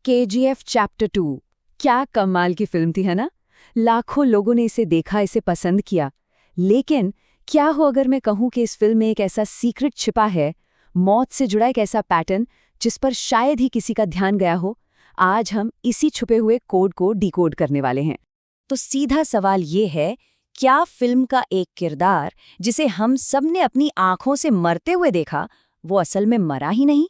KGF chapter 2 क्या कमाल की फिल्म थी, है ना? लाखों लोगों ने इसे देखा, इसे पसंद किया। लेकिन क्या हो अगर मैं कहूं कि इस फिल्म में एक ऐसा सीक्रेट छिपा है, मौत से जुड़ा एक ऐसा पैटर्न जिस पर शायद ही किसी का ध्यान गया हो। आज हम इसी छुपे हुए कोड को डिकोड करने वाले हैं। तो सीधा सवाल ये है, क्या फिल्म का एक किरदार जिसे हम सब ने अपनी आंखों से मरते हुए देखा, वो असल में मरा ही नहीं?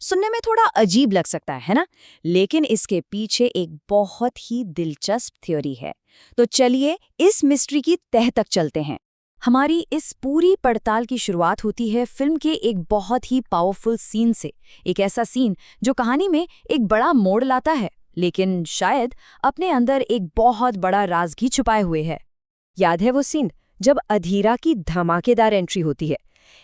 सुनने में थोड़ा अजीब लग सकता है ना? लेकिन इसके पीछे एक बहुत ही दिलचस्प थ्योरी है। तो चलिए इस मिस्ट्री की तह तक चलते हैं। हमारी इस पूरी पड़ताल की शुरुआत होती है फिल्म के एक बहुत ही पावरफुल सीन से। एक ऐसा सीन जो कहानी में एक बड़ा मोड़ लाता है, लेकिन शायद अपने अंदर एक बहुत बड़ा राज भी छुपाए हुए है। याद है वो सीन जब अधीरा की धमाकेदार एंट्री होती है?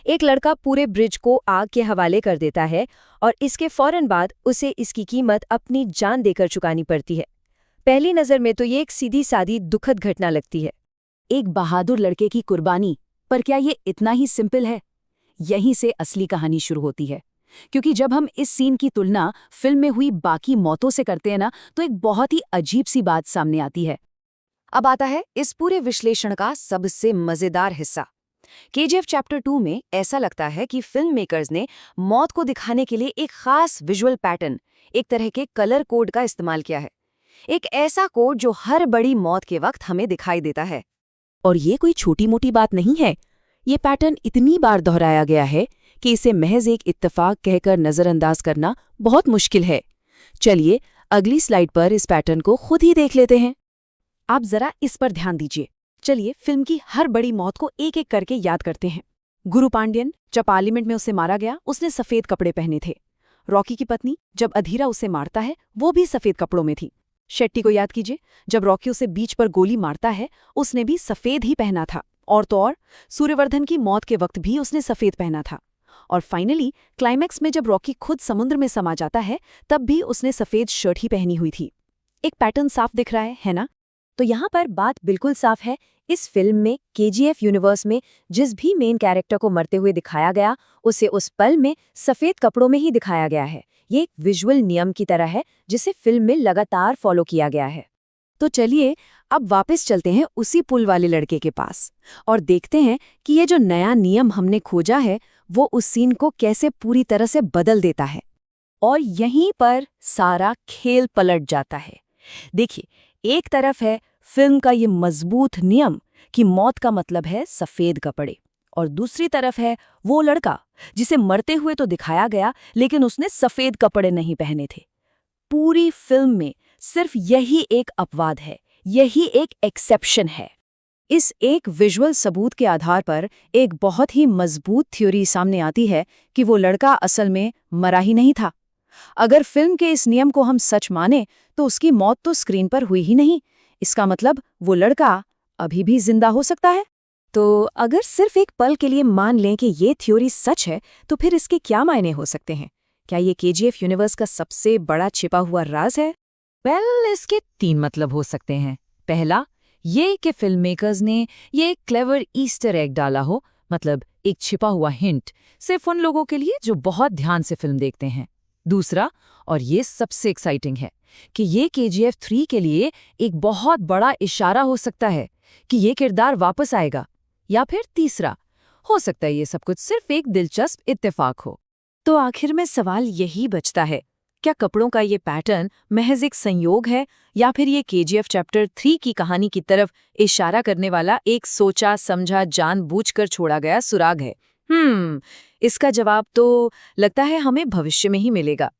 एक लड़का पूरे ब्रिज को आग के हवाले कर देता है और इसके फौरन बाद उसे इसकी कीमत अपनी जान देकर चुकानी पड़ती है। पहली नज़र में तो ये एक सीधी सादी दुखद घटना लगती है, एक बहादुर लड़के की कुर्बानी। पर क्या ये इतना ही सिंपल है? यहीं से असली कहानी शुरू होती है, क्योंकि जब हम इस सीन की तुलना फिल्म में हुई बाकी मौतों से करते हैं ना, तो एक बहुत ही अजीब सी बात सामने आती है। अब आता है इस पूरे विश्लेषण का सबसे मजेदार हिस्सा। KGF चैप्टर 2 में ऐसा लगता है कि फिल्म मेकर्स ने मौत को दिखाने के लिए एक खास विजुअल पैटर्न, एक तरह के कलर कोड का इस्तेमाल किया है। एक ऐसा कोड जो हर बड़ी मौत के वक्त हमें दिखाई देता है। और ये कोई छोटी मोटी बात नहीं है। ये पैटर्न इतनी बार दोहराया गया है कि इसे महज एक इत्तेफाक कहकर नजरअंदाज करना बहुत मुश्किल है। चलिए अगली स्लाइड पर इस पैटर्न को खुद ही देख लेते हैं। आप जरा इस पर ध्यान दीजिए। चलिए फिल्म की हर बड़ी मौत को एक एक करके याद करते हैं। गुरु पांड्यन, जब पार्लियामेंट में उसे मारा गया, उसने सफेद कपड़े पहने थे। रॉकी की पत्नी, जब अधीरा उसे मारता है, वो भी सफेद कपड़ों में थी। शेट्टी को याद कीजिए, जब रॉकी उसे बीच पर गोली मारता है, उसने भी सफेद ही पहना था। और तो और सूर्यवर्धन की मौत के वक्त भी उसने सफेद पहना था। और फाइनली क्लाइमैक्स में जब रॉकी खुद समुद्र में समा जाता है, तब भी उसने सफेद शर्ट ही पहनी हुई थी। एक पैटर्न साफ दिख रहा है ना? तो यहाँ पर बात बिल्कुल साफ है। इस फिल्म में KGF यूनिवर्स में जिस भी मेन कैरेक्टर को मरते हुए दिखाया गया, उसे उस पल में सफेद कपड़ों में ही दिखाया गया है। ये एक विजुअल नियम की तरह है जिसे फिल्म में लगातार फॉलो किया गया है। तो चलिए अब वापस चलते हैं उसी पुल वाले लड़के के पास और देखते हैं कि ये जो नया नियम हमने खोजा है, वो उस सीन को कैसे पूरी तरह से बदल देता है। और यहीं पर सारा खेल पलट जाता है। देखिए, एक तरफ है फिल्म का ये मजबूत नियम कि मौत का मतलब है सफेद कपड़े, और दूसरी तरफ है वो लड़का जिसे मरते हुए तो दिखाया गया, लेकिन उसने सफेद कपड़े नहीं पहने थे। पूरी फिल्म में सिर्फ यही एक अपवाद है, यही एक एक्सेप्शन है। इस एक विजुअल सबूत के आधार पर एक बहुत ही मजबूत थ्योरी सामने आती है कि वो लड़का असल में मरा ही नहीं था। अगर फिल्म के इस नियम को हम सच माने, तो उसकी मौत तो स्क्रीन पर हुई ही नहीं। इसका मतलब वो लड़का अभी भी जिंदा हो सकता है। तो अगर सिर्फ एक पल के लिए मान लें कि ये थ्योरी सच है, तो फिर इसके क्या मायने हो सकते हैं? क्या ये KGF यूनिवर्स का सबसे बड़ा छिपा हुआ राज है? इसके 3 मतलब हो सकते हैं। पहला, ये कि फिल्म मेकर्स ने ये एक क्लेवर ईस्टर एग डाला हो, मतलब एक छिपा हुआ हिंट सिर्फ उन लोगों के लिए जो बहुत ध्यान से फिल्म देखते हैं। दूसरा, और ये सबसे एक्साइटिंग है, कि ये KGF 3 के लिए एक बहुत बड़ा इशारा हो सकता है कि ये किरदार वापस आएगा। या फिर तीसरा, हो सकता है ये सब कुछ सिर्फ एक दिलचस्प इत्तेफाक हो। तो आखिर में सवाल यही बचता है, क्या कपड़ों का ये पैटर्न महज एक संयोग है, या फिर ये KGF चैप्टर 3 की कहानी की तरफ इशारा करने वाला एक सोचा समझा जानबूझकर छोड़ा गया सुराग है? इसका जवाब तो लगता है हमें भविष्य में ही मिलेगा।